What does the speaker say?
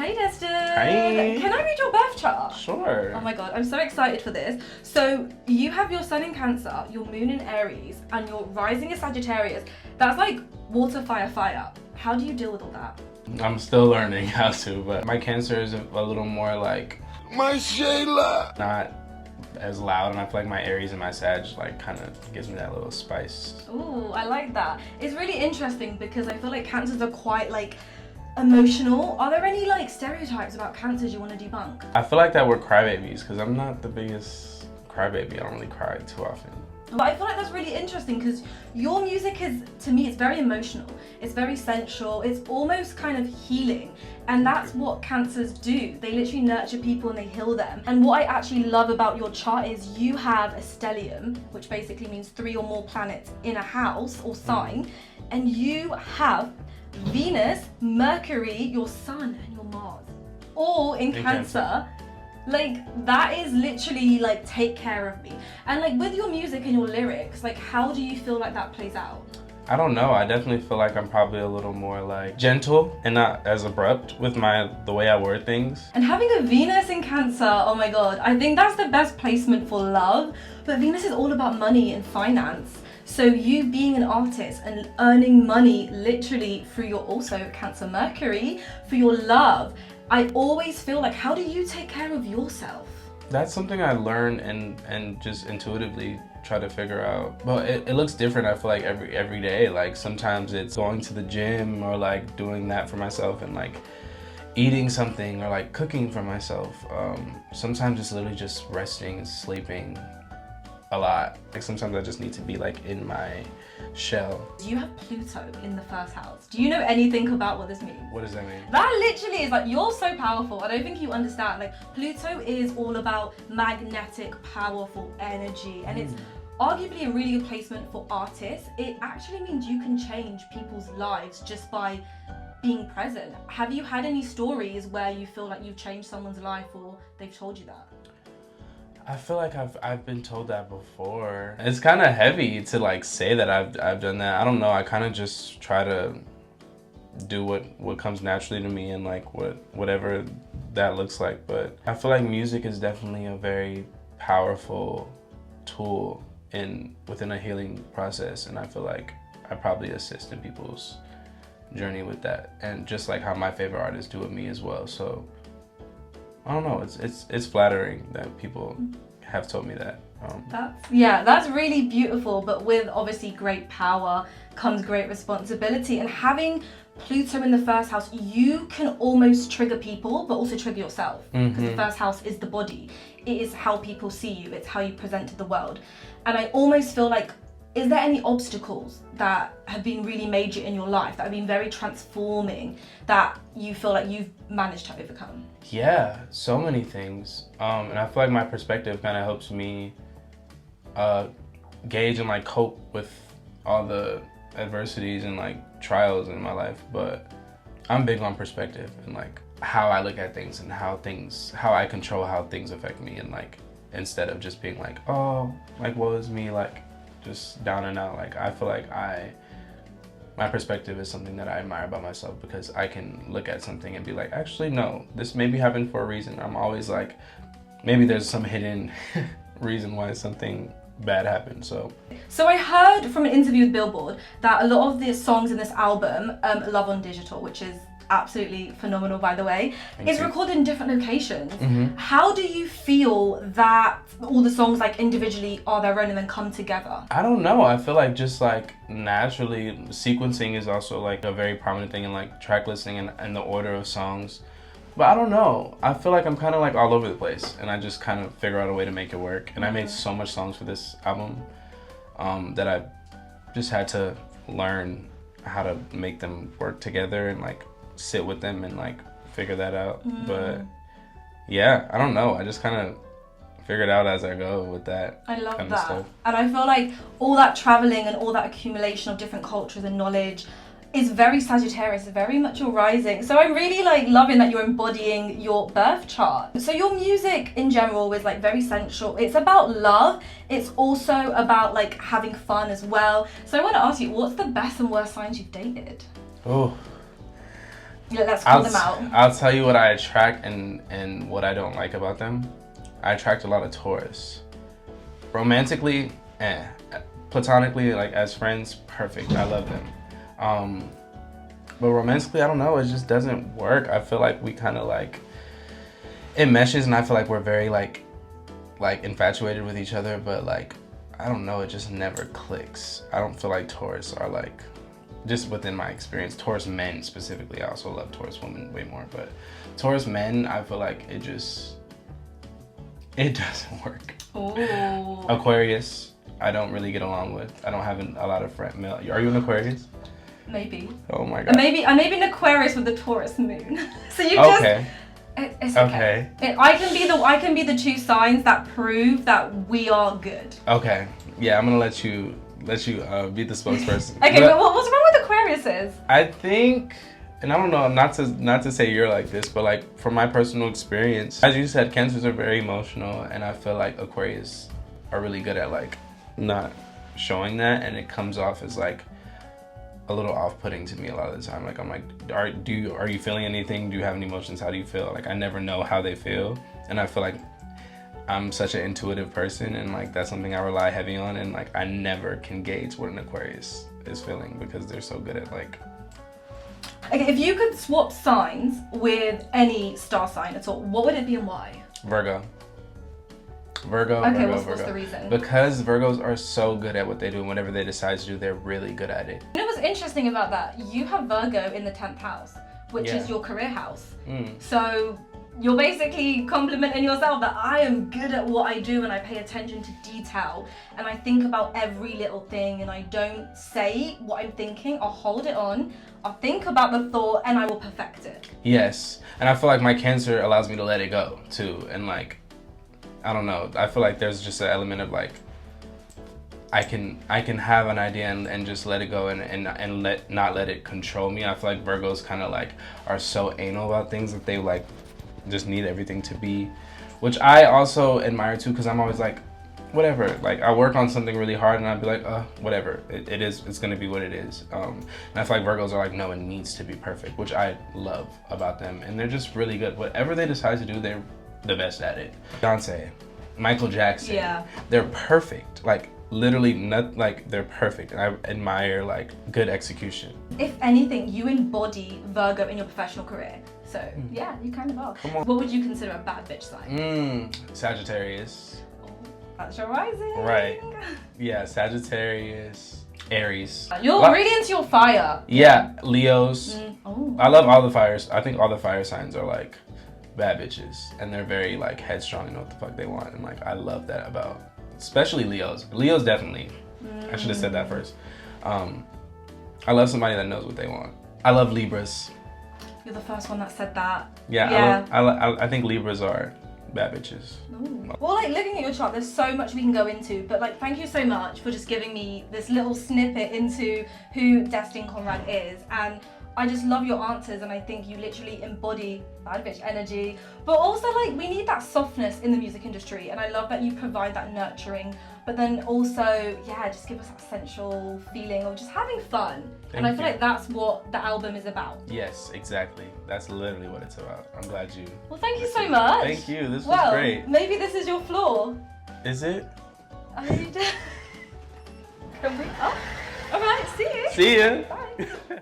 Hey Destin! Hi! Can I read your birth chart? Sure. Oh my god, I'm so excited for this. So you have your sun in Cancer, your moon in Aries, and your rising is Sagittarius. That's like water, fire, fire. How do you deal with all that? I'm still learning how to, but my Cancer is a little more like my Shayla. Not as loud, and I feel like my Aries and my Sag like kind of gives me that little spice. Ooh, I like that. It's really interesting because I feel like Cancers are quite like emotional. Are there any like stereotypes about Cancers you want to debunk? I feel like that we're crybabies because I'm not the biggest crybaby. I don't really cry too often. But I feel like that's really interesting because your music is, to me, it's very emotional. It's very sensual. It's almost kind of healing. And that's what Cancers do. They literally nurture people and they heal them. And what I actually love about your chart is you have a stellium, which basically means 3 or more planets in a house or sign. And you have Venus, Mercury, your Sun, and your Mars, all in Cancer. Like, that is literally like, take care of me. And like with your music and your lyrics, like how do you feel like that plays out? I don't know. I definitely feel like I'm probably a little more like gentle and not as abrupt with the way I word things. And having a Venus in Cancer, oh my god, I think that's the best placement for love. But Venus is all about money and finance. So you being an artist and earning money literally through your also Cancer Mercury, for your love, I always feel like, how do you take care of yourself? That's something I learned and just intuitively try to figure out. But it looks different, I feel like, every day. Like sometimes it's going to the gym or like doing that for myself and like eating something or like cooking for myself. Sometimes it's literally just resting and sleeping a lot. Like sometimes I just need to be like in my shell. You have Pluto in the first house. Do you know anything about what this means? What does that mean? That literally is like, you're so powerful. I don't think you understand. Like Pluto is all about magnetic, powerful energy, and it's arguably a really good placement for artists. It actually means you can change people's lives just by being present. Have you had any stories where you feel like you've changed someone's life or they've told you that? I feel like I've been told that before. It's kind of heavy to like say that I've done that. I don't know. I kind of just try to do what comes naturally to me and like whatever that looks like. But I feel like music is definitely a very powerful tool within a healing process, and I feel like I probably assist in people's journey with that, and just like how my favorite artists do with me as well. So I don't know, it's flattering that people have told me that. That's really beautiful, but with obviously great power comes great responsibility, and having Pluto in the first house, you can almost trigger people but also trigger yourself, because the first house is the body. It is how people see you, it's how you present to the world. And I almost feel like, is there any obstacles that have been really major in your life, that have been very transforming, that you feel like you've managed to overcome? Yeah, so many things. And I feel like my perspective kind of helps me gauge and like cope with all the adversities and like trials in my life. But I'm big on perspective and like how I look at things and how I control how things affect me, and like instead of just being like, oh, like woe is me, like just down and out. Like I feel like my perspective is something that I admire about myself, because I can look at something and be like, actually no, this maybe happened for a reason. I'm always like, maybe there's some hidden reason why something bad happened. So I heard from an interview with Billboard that a lot of the songs in this album, Love on Digital, which is absolutely phenomenal by the way, is recorded in different locations. How do you feel that all the songs like individually are their own and then come together? I don't know, I feel like just like naturally sequencing is also like a very prominent thing in like track listing and the order of songs. But I don't know, I feel like I'm kind of like all over the place, and I just kind of figure out a way to make it work. And I made so much songs for this album that I just had to learn how to make them work together and like sit with them and like figure that out. But yeah, I don't know, I just kind of figure it out as I go with that. I love kind that of stuff. And I feel like all that traveling and all that accumulation of different cultures and knowledge is very Sagittarius, very much your rising. So I'm really like loving that you're embodying your birth chart. So your music in general is like very sensual. It's about love. It's also about like having fun as well. So I want to ask you, what's the best and worst signs you've dated? Oh, Yeah, let's call them out. I'll tell you what I attract and what I don't like about them. I attract a lot of Taurus. Romantically, platonically, like as friends, perfect. I love them. But romantically, I don't know. It just doesn't work. I feel like we kind of like it meshes, and I feel like we're very like infatuated with each other. But like I don't know. It just never clicks. I don't feel like Taurus are like. Just within my experience, Taurus men specifically, I also love Taurus women way more, but Taurus men, I feel like it doesn't work. Ooh. Aquarius, I don't really get along with. I don't have a lot of friends. Are you an Aquarius? Maybe. Oh my god. I may be an Aquarius with the Taurus moon. So you okay. It's okay. I can be the two signs that prove that we are good. Okay. Yeah, I'm gonna let you be the spokesperson. Okay, but what's wrong with Aquariuses? I think, and I don't know, not to say you're like this, but like from my personal experience, as you said, Cancers are very emotional, and I feel like Aquarius are really good at like not showing that, and it comes off as like a little off-putting to me a lot of the time. Like I'm like, are you feeling anything? Do you have any emotions? How do you feel? Like I never know how they feel, and I feel like I'm such an intuitive person, and like that's something I rely heavy on, and like I never can gauge what an Aquarius is feeling because they're so good at like. Okay, if you could swap signs with any star sign at all, what would it be and why? Virgo. Okay, what's the reason? Because Virgos are so good at what they do, and whatever they decide to do, they're really good at it. You know what's interesting about that? You have Virgo in the 10th house, which is your career house. So you're basically complimenting yourself that I am good at what I do, and I pay attention to detail, and I think about every little thing, and I don't say what I'm thinking. I'll hold it on, I'll think about the thought, and I will perfect it. Yes, and I feel like my Cancer allows me to let it go too, and like I don't know, I feel like there's just an element of like I can have an idea and just let it go and not let it control me. I feel like Virgos kind of like are so anal about things that they like just need everything to be, which I also admire too, because I'm always like, whatever, like I work on something really hard and I'd be like, whatever, it's gonna be what it is. And I feel like Virgos are like, no, it needs to be perfect, which I love about them, and they're just really good. Whatever they decide to do, they're the best at it. Beyonce, Michael Jackson, they're perfect, like literally not like they're perfect, and I admire like good execution. If anything, you embody Virgo in your professional career. So yeah, you kind of are. What would you consider a bad bitch sign? Sagittarius. Oh, that's your rising. Right. Yeah, Sagittarius, Aries. You're really into your fire. Yeah, Leos. Oh. I love all the fires. I think all the fire signs are like bad bitches, and they're very like headstrong and know what the fuck they want, and like I love that about, especially Leos. Leos definitely. I should have said that first. I love somebody that knows what they want. I love Libras. You're the first one that said that. Yeah. I think Libras are bad bitches. Ooh. Well, like looking at your chart, there's so much we can go into, but like thank you so much for just giving me this little snippet into who Destin Conrad is, and I just love your answers, and I think you literally embody bad bitch energy, but also like we need that softness in the music industry, and I love that you provide that nurturing, but then also, yeah, just give us that sensual feeling of just having fun. And I feel like that's what the album is about. Yes, exactly. That's literally what it's about. I'm glad you. Well, thank you so much. Thank you. This was great. Maybe this is your flaw. Is it? Can we? Oh, all right. See you. See ya. Bye.